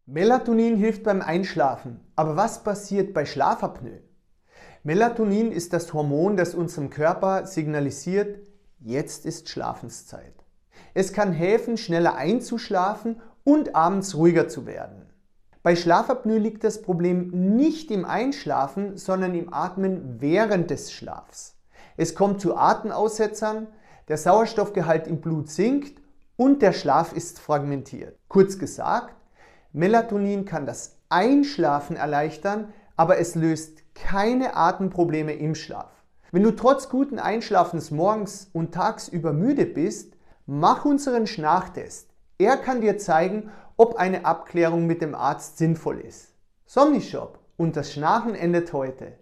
Melatonin hilft beim Einschlafen, aber was passiert bei Schlafapnoe? Melatonin ist das Hormon, das unserem Körper signalisiert, jetzt ist Schlafenszeit. Es kann helfen, schneller einzuschlafen und abends ruhiger zu werden. Bei Schlafapnoe liegt das Problem nicht im Einschlafen, sondern im Atmen während des Schlafs. Es kommt zu Atemaussetzern, der Sauerstoffgehalt im Blut sinkt und der Schlaf ist fragmentiert. Kurz gesagt, Melatonin kann das Einschlafen erleichtern, aber es löst keine Atemprobleme im Schlaf. Wenn du trotz guten Einschlafens morgens und tagsüber müde bist, mach unseren Schnarchtest. Er kann dir zeigen, ob eine Abklärung mit dem Arzt sinnvoll ist. Somnishop und das Schnarchen endet heute.